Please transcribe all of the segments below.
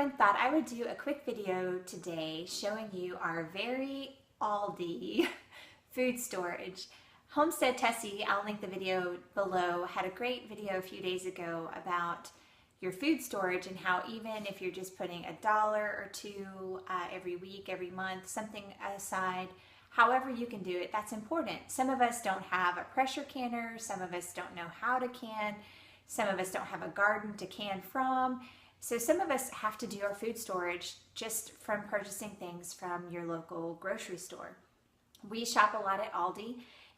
everyone, thought I would do a quick video today showing you our very Aldi food storage. Homestead Tessie, I'll link the video below, had a great video a few days ago about your food storage and how even if you're just putting $1 or $2 every week, every month, something aside, however you can do it, that's important. Some of us don't have a pressure canner, some of us don't know how to can, some of us don't have a garden to can from. So some of us have to do our food storage just from purchasing things from your local grocery store. We shop a lot at Aldi,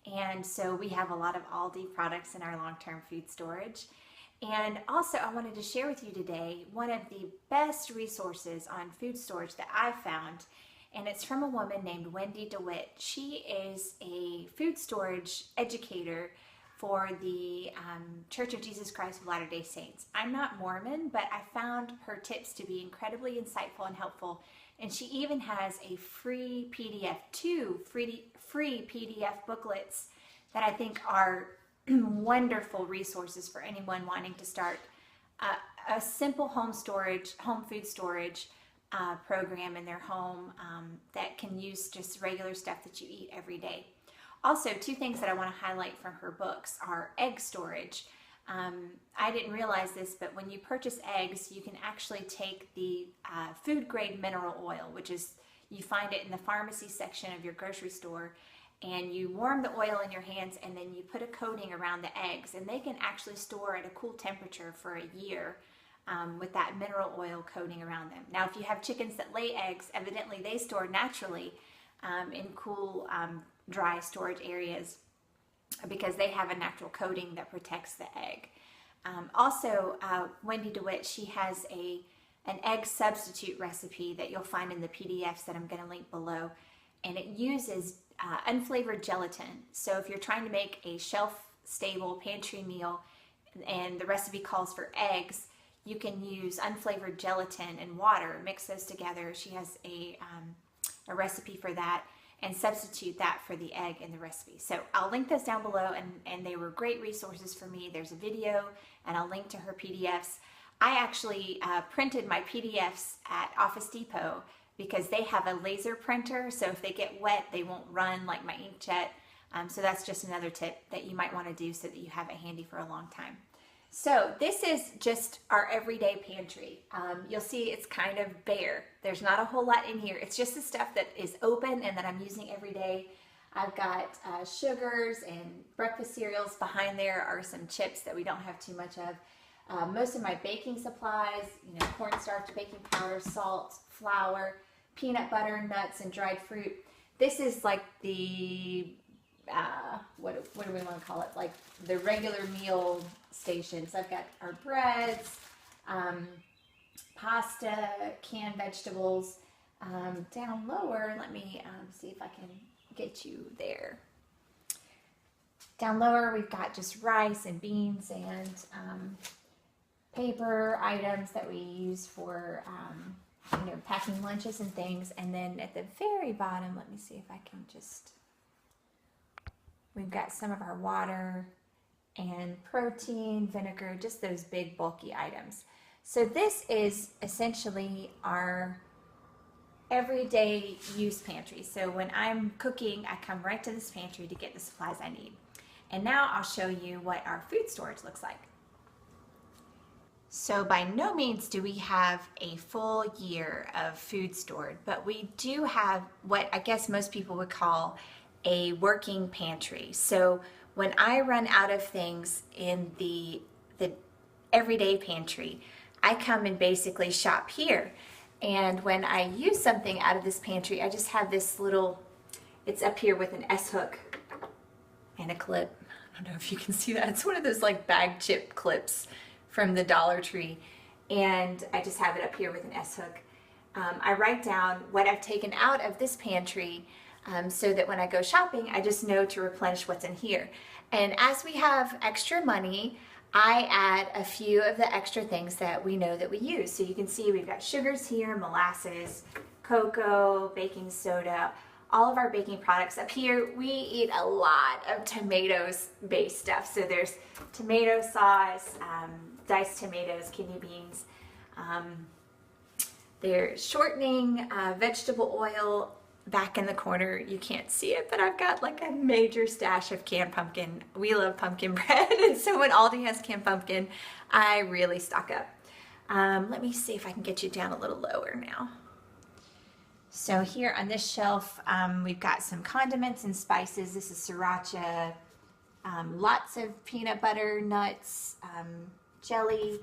and so we have a lot of Aldi products in our long-term food storage. And also I wanted to share with you today one of the best resources on food storage that I found, and it's from a woman named Wendy DeWitt. She is a food storage educator for the Church of Jesus Christ of Latter-day Saints. I'm not Mormon, but I found her tips to be incredibly insightful and helpful. And she even has a free PDF, two free PDF booklets that I think are wonderful resources for anyone wanting to start a simple home food storage program in their home that can use just regular stuff that you eat every day. Also, two things that I want to highlight from her books are egg storage. I didn't realize this, but when you purchase eggs, you can actually take the food grade mineral oil, which is, you find it in the pharmacy section of your grocery store, and you warm the oil in your hands and then you put a coating around the eggs, and they can actually store at a cool temperature for a year with that mineral oil coating around them. Now, if you have chickens that lay eggs, evidently they store naturally in cool, dry storage areas because they have a natural coating that protects the egg. Also, Wendy DeWitt, she has an egg substitute recipe that you'll find in the PDFs that I'm going to link below, and it uses unflavored gelatin. So if you're trying to make a shelf-stable pantry meal and the recipe calls for eggs, you can use unflavored gelatin and water, mix those together. She has a recipe for that, and substitute that for the egg in the recipe. So I'll link those down below, and they were great resources for me. There's a video, and I'll link to her PDFs. I actually printed my PDFs at Office Depot because they have a laser printer, so if they get wet, they won't run like my inkjet. So that's just another tip that you might want to do so that you have it handy for a long time. So this is just our everyday pantry. You'll see it's kind of bare. There's not a whole lot in here. It's just the stuff that is open and that I'm using every day. I've got sugars and breakfast cereals. Behind there are some chips that we don't have too much of. Most of my baking supplies, cornstarch, baking powder, salt, flour, peanut butter, nuts, and dried fruit. This is like the what do we want to call it? Like the regular meal stations. I've got our breads, pasta, canned vegetables. Down lower, let me see if I can get you there. Down lower, we've got just rice and beans and paper items that we use for packing lunches and things. And then at the very bottom, let me see if I can just, we've got some of our water and protein, vinegar, just those big bulky items. So this is essentially our everyday use pantry. So when I'm cooking, I come right to this pantry to get the supplies I need. And now I'll show you what our food storage looks like. So by no means do we have a full year of food stored, but we do have what I guess most people would call a working pantry. So when I run out of things in the everyday pantry, I come and basically shop here. And when I use something out of this pantry, I just have this little, it's up here with an S-hook and a clip. I don't know if you can see that. It's one of those like bag chip clips from the Dollar Tree. And I just have it up here with an S-hook. I write down what I've taken out of this pantry so that when I go shopping, I just know to replenish what's in here. And as we have extra money, I add a few of the extra things that we know that we use. So you can see we've got sugars here, molasses, cocoa, baking soda, all of our baking products. Up here, we eat a lot of tomatoes-based stuff. So there's tomato sauce, diced tomatoes, kidney beans, There's shortening, vegetable oil. Back in the corner, you can't see it, but I've got like a major stash of canned pumpkin. We love pumpkin bread, and so when Aldi has canned pumpkin, I really stock up. Let me see if I can get you down a little lower now. So here on this shelf, we've got some condiments and spices. This is sriracha, lots of peanut butter, nuts, jelly,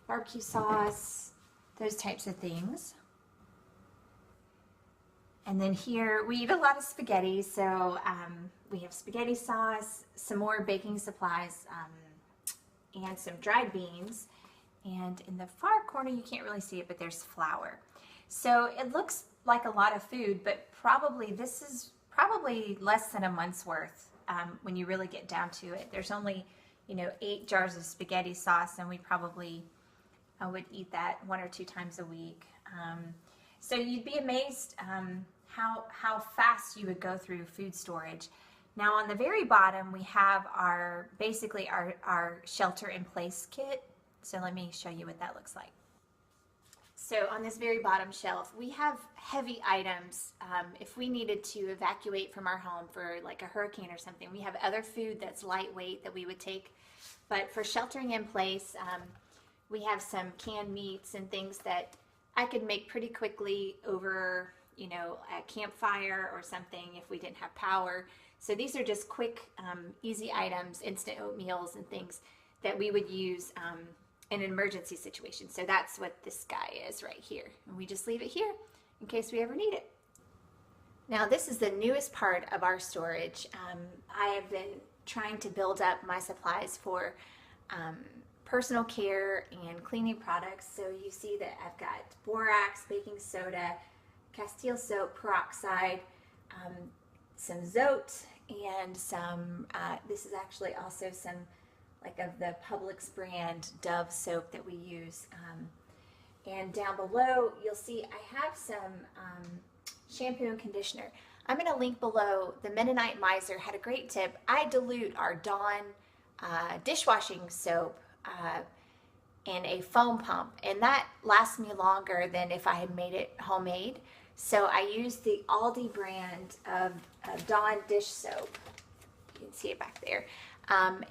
barbecue sauce, those types of things. And then here we eat a lot of spaghetti, so we have spaghetti sauce, some more baking supplies, and some dried beans. And in the far corner, you can't really see it, but there's flour. So it looks like a lot of food, but this is probably less than a month's worth when you really get down to it. There's only, 8 jars of spaghetti sauce, and we probably would eat that 1 or 2 times a week. So you'd be amazed how fast you would go through food storage. Now on the very bottom we have our shelter in place kit. So let me show you what that looks like. So on this very bottom shelf we have heavy items. If we needed to evacuate from our home for like a hurricane or something, we have other food that's lightweight that we would take. But for sheltering in place, we have some canned meats and things that I could make pretty quickly over a campfire or something if we didn't have power. So these are just quick, easy items, instant oatmeals and things that we would use in an emergency situation. So that's what this guy is right here. And we just leave it here in case we ever need it. Now this is the newest part of our storage. I have been trying to build up my supplies for personal care and cleaning products. So you see that I've got borax, baking soda, Castile soap, peroxide, some Zote, and some, this is actually also some like of the Publix brand Dove soap that we use. And down below you'll see I have some shampoo and conditioner. I'm going to link below. The Mennonite Miser had a great tip. I dilute our Dawn dishwashing soap in a foam pump, and that lasts me longer than if I had made it homemade. So I use the Aldi brand of Dawn dish soap. You can see it back there.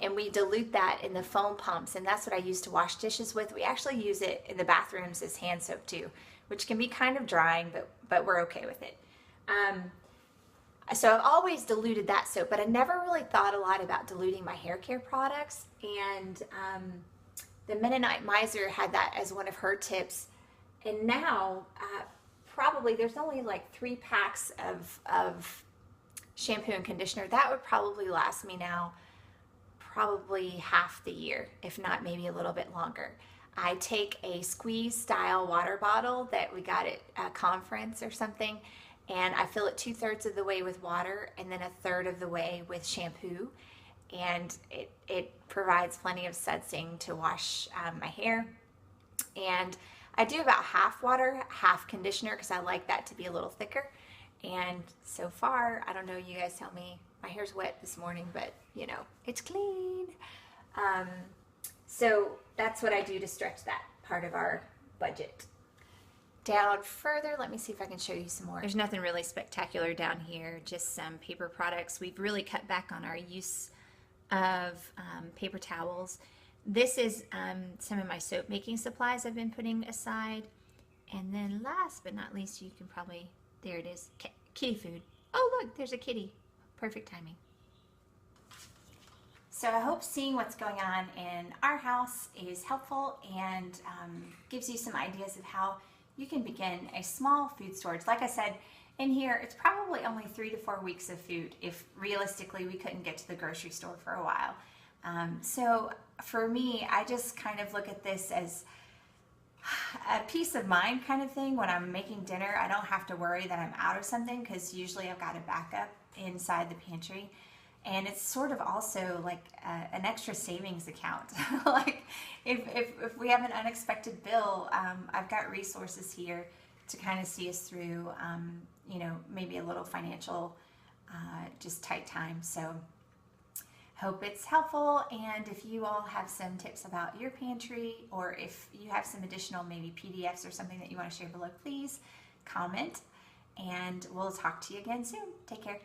And we dilute that in the foam pumps, and that's what I use to wash dishes with. We actually use it in the bathrooms as hand soap too, which can be kind of drying, but we're okay with it. So I've always diluted that soap, but I never really thought a lot about diluting my hair care products. And the Mennonite Miser had that as one of her tips. And now probably there's only like 3 packs of shampoo and conditioner. That would probably last me now probably half the year, if not maybe a little bit longer. I take a squeeze style water bottle that we got at a conference or something, and I fill it 2/3 of the way with water and then 1/3 of the way with shampoo, and it provides plenty of sudsing to wash my hair. And I do about half water, half conditioner, because I like that to be a little thicker. And so far, I don't know, you guys tell me, my hair's wet this morning, but it's clean. So that's what I do to stretch that part of our budget. Down further, let me see if I can show you some more. There's nothing really spectacular down here, just some paper products. We've really cut back on our use of paper towels. This is some of my soap making supplies I've been putting aside. And then last but not least, you can probably, there it is, kitty food. Oh look, there's a kitty. Perfect timing. So I hope seeing what's going on in our house is helpful and gives you some ideas of how you can begin a small food storage. Like I said, in here, it's probably only 3 to 4 weeks of food if realistically we couldn't get to the grocery store for a while. So for me, I just kind of look at this as a peace of mind kind of thing. When I'm making dinner, I don't have to worry that I'm out of something, because usually I've got a backup inside the pantry. And it's sort of also like an extra savings account. Like if we have an unexpected bill, I've got resources here to kind of see us through, maybe a little financial, just tight time. So Hope it's helpful, and if you all have some tips about your pantry, or if you have some additional maybe PDFs or something that you want to share below, please comment, and we'll talk to you again soon. Take care.